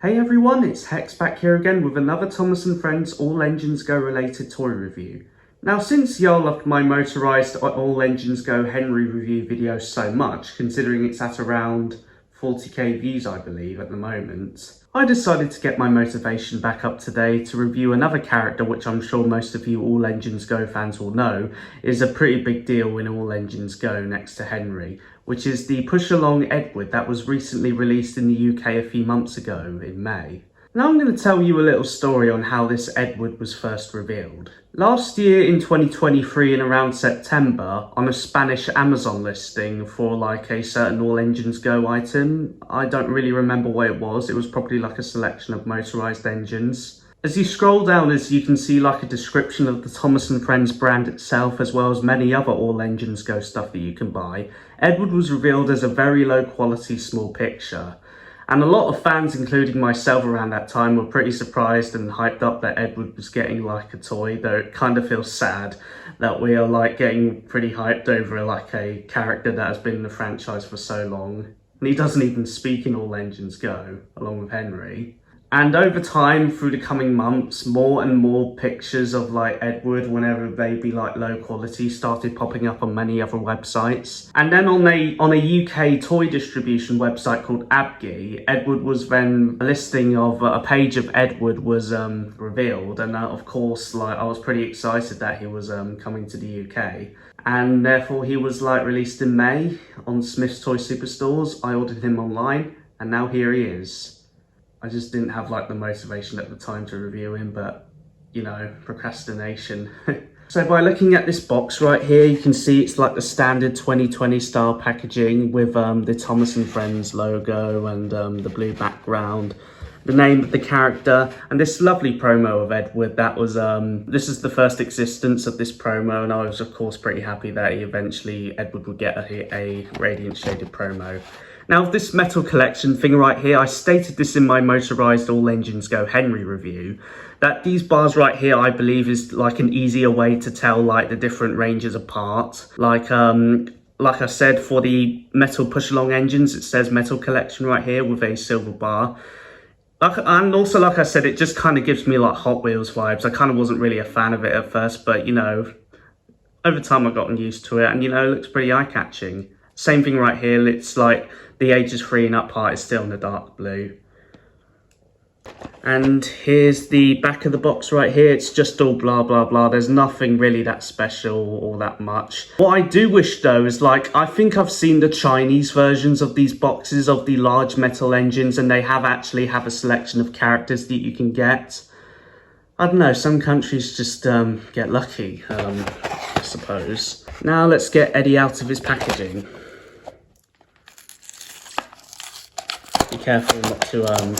Hey everyone, it's Hex back here again with another Thomas and Friends All Engines Go related toy review. Now since y'all loved my motorised All Engines Go Henry review video so much, considering it's at around 40k views I believe at the moment, I decided to get my motivation back up today to review another character which I'm sure most of you All Engines Go fans will know is a pretty big deal in All Engines Go next to Henry, which is the Push Along Edward that was recently released in the UK a few months ago in May. Now I'm going to tell you a little story on how this Edward was first revealed. Last year in 2023 in around September, on a Spanish Amazon listing for like a certain All Engines Go item, I don't really remember what it was probably like a selection of motorised engines. As you scroll down, as you can see like a description of the Thomas and Friends brand itself, as well as many other All Engines Go stuff that you can buy, Edward was revealed as a very low quality small picture. And a lot of fans, including myself around that time, were pretty surprised and hyped up that Edward was getting like a toy, though it kind of feels sad that we are like getting pretty hyped over like a character that has been in the franchise for so long. And he doesn't even speak in All Engines Go, along with Henry. And over time, through the coming months, more and more pictures of like Edward, whenever they be like low quality, started popping up on many other websites. And then on a UK toy distribution website called AEG, Edward was then a listing of a page of Edward was revealed. And of course, like I was pretty excited that he was coming to the UK. And therefore he was like released in May on Smith's Toy Superstores. I ordered him online and now here he is. I just didn't have like the motivation at the time to review him, but you know, procrastination. So by looking at this box right here, you can see it's like the standard 2020 style packaging with the Thomas and Friends logo and the blue background, the name of the character, and this lovely promo of Edward that was, this is the first existence of this promo, and I was of course pretty happy that Edward would get a radiant shaded promo. Now, this metal collection thing right here, I stated this in my Motorised All Engines Go Henry review, that these bars right here, I believe, is like an easier way to tell like the different ranges apart. Like I said, for the metal push along engines, it says metal collection right here with a silver bar. And also, like I said, it just kind of gives me like Hot Wheels vibes. I kind of wasn't really a fan of it at first, but you know, over time I've gotten used to it, and you know, it looks pretty eye-catching. Same thing right here, it's like the ages 3 and up part is still in the dark blue. And here's the back of the box right here. It's just all blah blah blah. There's nothing really that special or that much. What I do wish though is like, I think I've seen the Chinese versions of these boxes of the large metal engines, and they actually have a selection of characters that you can get. I don't know, some countries just get lucky, I suppose. Now let's get Eddie out of his packaging. Be careful not to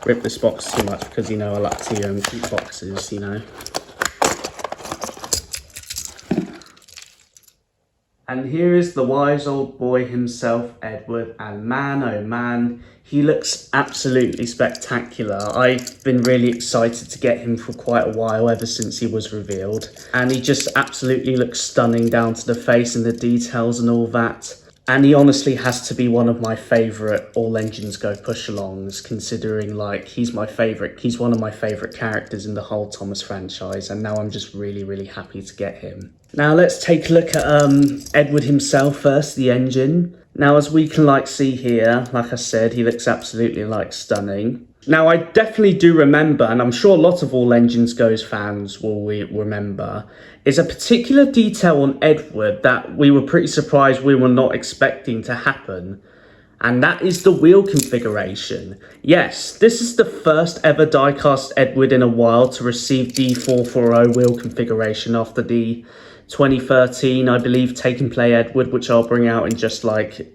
rip this box too much, because you know I like to keep boxes, you know. And here is the wise old boy himself, Edward, and man oh man, he looks absolutely spectacular. I've been really excited to get him for quite a while, ever since he was revealed, and he just absolutely looks stunning down to the face and the details and all that. And he honestly has to be one of my favourite All Engines Go push-alongs, considering like he's one of my favourite characters in the whole Thomas franchise, and now I'm just really happy to get him. Now let's take a look at Edward himself first, the engine. Now as we can like see here, like I said, he looks absolutely like stunning. Now I definitely do remember, and I'm sure a lot of All Engines Go's fans will remember, is a particular detail on Edward that we were pretty surprised we were not expecting to happen. And that is the wheel configuration. Yes, this is the first ever diecast Edward in a while to receive the 440 wheel configuration after the 2013, I believe, Take and Play Edward, which I'll bring out in just like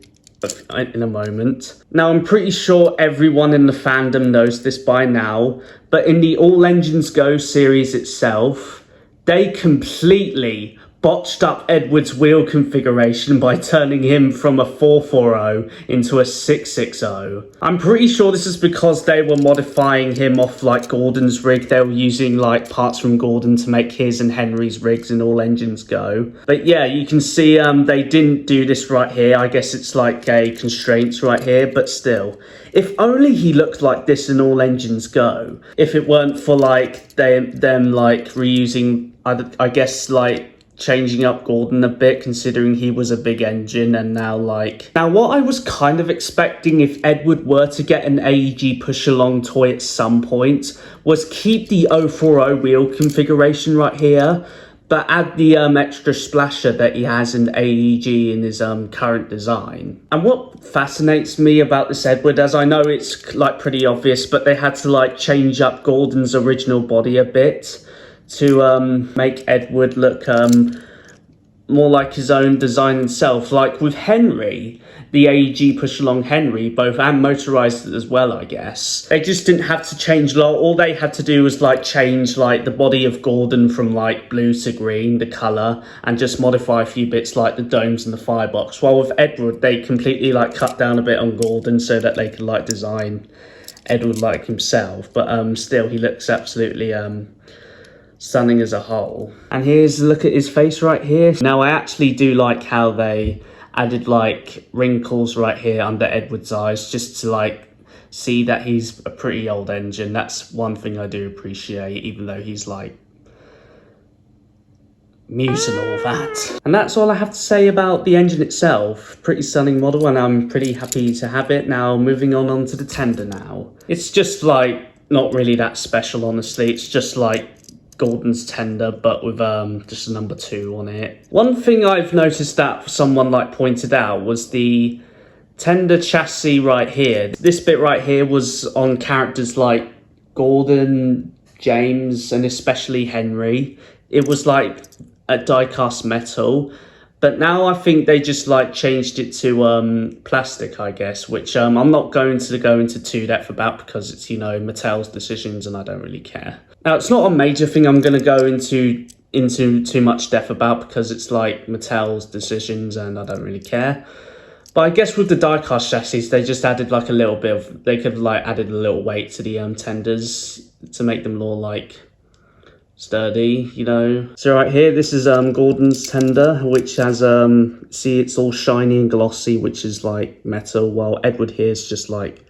in a moment. Now I'm pretty sure everyone in the fandom knows this by now, but in the All Engines Go series itself, they completely botched up Edward's wheel configuration by turning him from a 440 into a 660. I'm pretty sure this is because they were modifying him off like Gordon's rig. They were using like parts from Gordon to make his and Henry's rigs in All Engines Go. But yeah, you can see they didn't do this right here. I guess it's like a constraints right here, but still. If only he looked like this in All Engines Go. If it weren't for like them like reusing, I guess like changing up Gordon a bit, considering he was a big engine. And now what I was kind of expecting if Edward were to get an AEG push along toy at some point was keep the 040 wheel configuration right here, but add the extra splasher that he has in AEG in his current design. And what fascinates me about this Edward, as I know it's like pretty obvious, but they had to like change up Gordon's original body a bit to make Edward look more like his own design himself. Like with Henry, the AEG Push Along Henry, both and Motorized as well, I guess. They just didn't have to change a lot. All they had to do was like change like the body of Gordon from like blue to green, the colour, and just modify a few bits like the domes and the firebox. While with Edward, they completely like cut down a bit on Gordon so that they could like design Edward like himself. But still, he looks absolutely stunning as a whole. And here's a look at his face right here. Now I actually do like how they added like wrinkles right here under Edward's eyes, just to like see that he's a pretty old engine. That's one thing I do appreciate, even though he's like mute and all that. And that's all I have to say about the engine itself. Pretty stunning model, and I'm pretty happy to have it. Now moving on to the tender now. It's just like not really that special, honestly. It's just like Gordon's tender, but with just a number 2 on it. One thing I've noticed that someone like pointed out was the tender chassis right here. This bit right here was on characters like Gordon, James, and especially Henry. It was like a die-cast metal, but now I think they just like changed it to plastic, I guess, which I'm not going to go into too depth about because it's, you know, Mattel's decisions and I don't really care. Now, it's not a major thing I'm going to go into too much depth about because it's like Mattel's decisions and I don't really care. But I guess with the die-cast chassis, they just added like a little bit of, they could like added a little weight to the tenders to make them more like sturdy, you know. So right here, this is Gordon's tender, which has see, it's all shiny and glossy, which is like metal, while Edward here is just like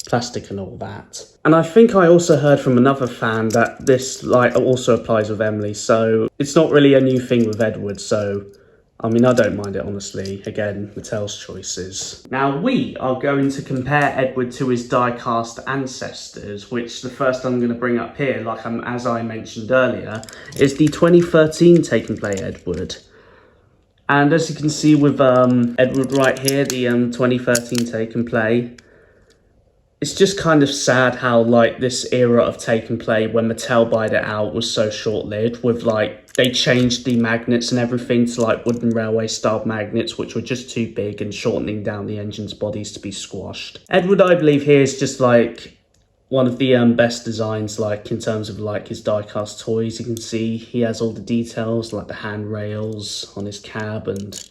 plastic and all that. And I think I also heard from another fan that this like also applies with Emily, so it's not really a new thing with Edward. So I mean, I don't mind it, honestly. Again, Mattel's choices. Now, we are going to compare Edward to his die-cast ancestors, which the first I'm going to bring up here, like as I mentioned earlier, is the 2013 Take and Play Edward. And as you can see with Edward right here, the 2013 Take and Play, it's just kind of sad how like this era of Take and Play when Mattel bought it out was so short-lived, with like they changed the magnets and everything to like wooden railway style magnets, which were just too big and shortening down the engine's bodies to be squashed. Edward, I believe, here is just like one of the best designs, like in terms of like his die-cast toys. You can see he has all the details like the handrails on his cab and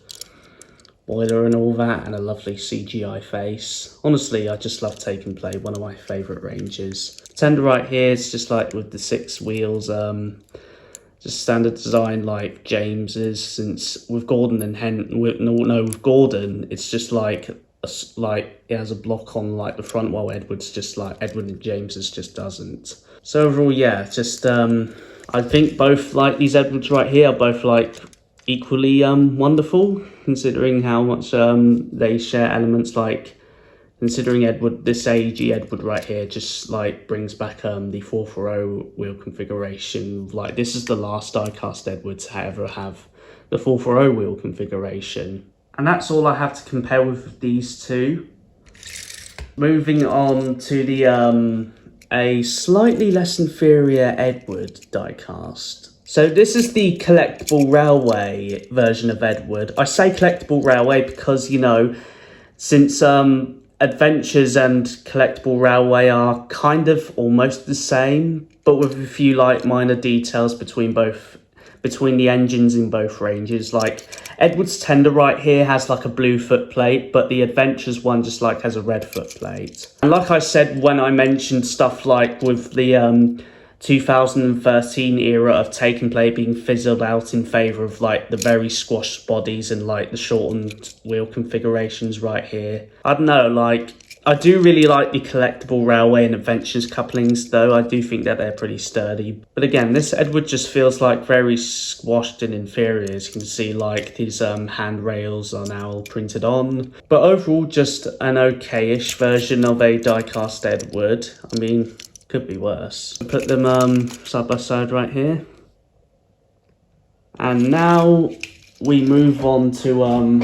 boiler and all that, and a lovely CGI face. Honestly, I just love Take and Play, one of my favourite ranges. Tender right here is just like with the 6 wheels, just standard design like James's, since with Gordon and with Gordon, it's just like it has a block on like the front, while Edward's just like Edward and James's just doesn't. So overall, yeah, just I think both like these Edwards right here are both like equally wonderful, considering how much they share elements. Like considering Edward, this AEG Edward right here just like brings back the 440 wheel configuration. Like this is the last die-cast Edward to ever have the 440 wheel configuration. And that's all I have to compare with these two. Moving on to the a slightly less inferior Edward die-cast. So this is the collectible railway version of Edward. I say collectible railway because, you know, since adventures and collectible railway are kind of almost the same, but with a few like minor details between both between the engines in both ranges. Like Edward's tender right here has like a blue footplate, but the Adventures one just like has a red footplate. And like I said when I mentioned stuff like with the 2013 era of take and play being fizzled out in favour of like the very squashed bodies and like the shortened wheel configurations right here. I don't know, like I do really like the collectible railway and adventures couplings though. I do think that they're pretty sturdy. But again, this Edward just feels like very squashed and inferior. As you can see, like these handrails are now all printed on. But overall, just an okay-ish version of a die-cast Edward. I mean, could be worse. Put them side by side right here. And now we move on to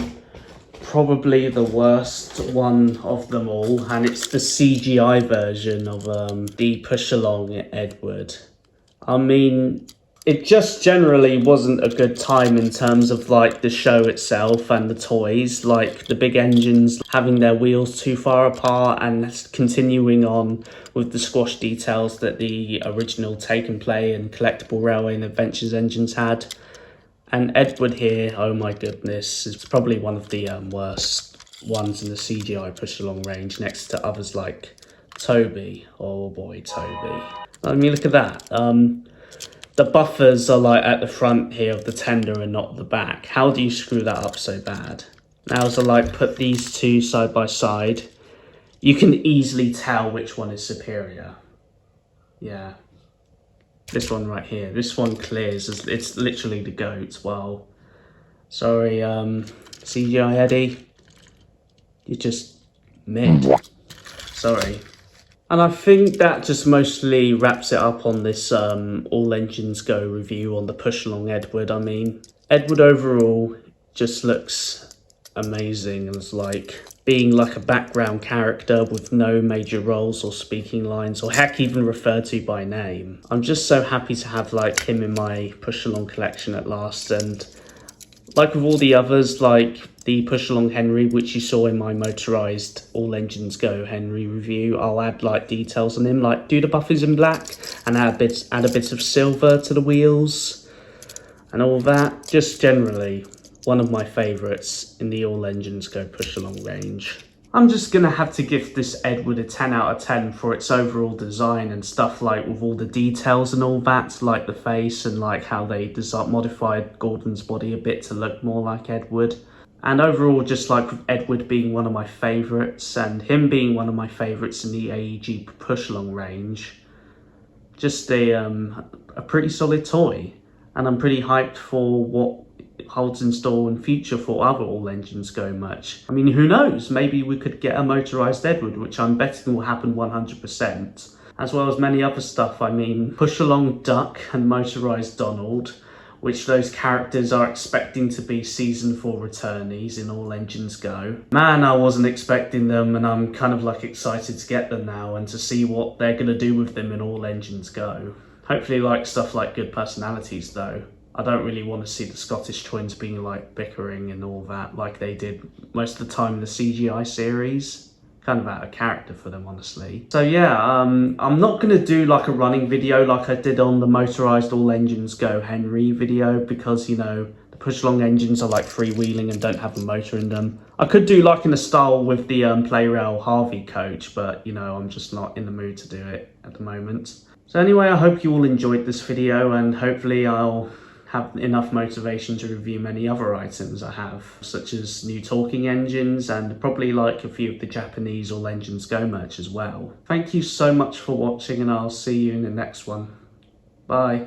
probably the worst one of them all, and it's the CGI version of the Push Along Edward. I mean, it just generally wasn't a good time in terms of like the show itself and the toys, like the big engines having their wheels too far apart and continuing on with the squash details that the original take and play and collectible railway and adventures engines had. And Edward here, oh my goodness, is probably one of the worst ones in the CGI push along range, next to others like Toby. Oh boy, Toby. I mean, look at that. The buffers are like at the front here of the tender and not the back. How do you screw that up so bad? Now as I like put these two side by side, you can easily tell which one is superior. Yeah. This one right here, this one clears, it's literally the GOAT. Well, sorry, CGI Eddie, you're just mid, sorry. And I think that just mostly wraps it up on this All Engines Go review on the Push Along Edward. I mean, Edward overall just looks amazing as like being like a background character with no major roles or speaking lines or heck even referred to by name. I'm just so happy to have like him in my push along collection at last, and like with all the others, like the Push Along Henry, which you saw in my Motorized All Engines Go Henry review, I'll add like details on him, like do the buffers in black and add a bit of silver to the wheels and all that. Just generally one of my favourites in the All Engines Go Push Along range. I'm just going to have to give this Edward a 10 out of 10 for its overall design and stuff, like with all the details and all that, like the face and like how they modified Gordon's body a bit to look more like Edward. And overall, just like with Edward being one of my favourites and him being one of my favourites in the AEG Push Along range, just a pretty solid toy. And I'm pretty hyped for what holds in store in future for other All Engines Go merch. I mean, who knows? Maybe we could get a Motorized Edward, which I'm betting will happen 100%, as well as many other stuff. I mean, Push Along Duck and Motorized Donald, which those characters are expecting to be season 4 returnees in All Engines Go. Man, I wasn't expecting them, and I'm kind of like excited to get them now and to see what they're gonna do with them in All Engines Go. Hopefully like stuff like good personalities though. I don't really want to see the Scottish twins being like bickering and all that like they did most of the time in the CGI series. Kind of out of character for them, honestly. So yeah, I'm not going to do like a running video like I did on the Motorized All Engines Go Henry video, because, you know, the push along engines are like freewheeling and don't have a motor in them. I could do like in a style with the Playrail Harvey coach, but, you know, I'm just not in the mood to do it at the moment. So anyway, I hope you all enjoyed this video, and hopefully I'll have enough motivation to review many other items I have, such as new talking engines and probably like a few of the Japanese All Engines Go merch as well. Thank you so much for watching, and I'll see you in the next one. Bye.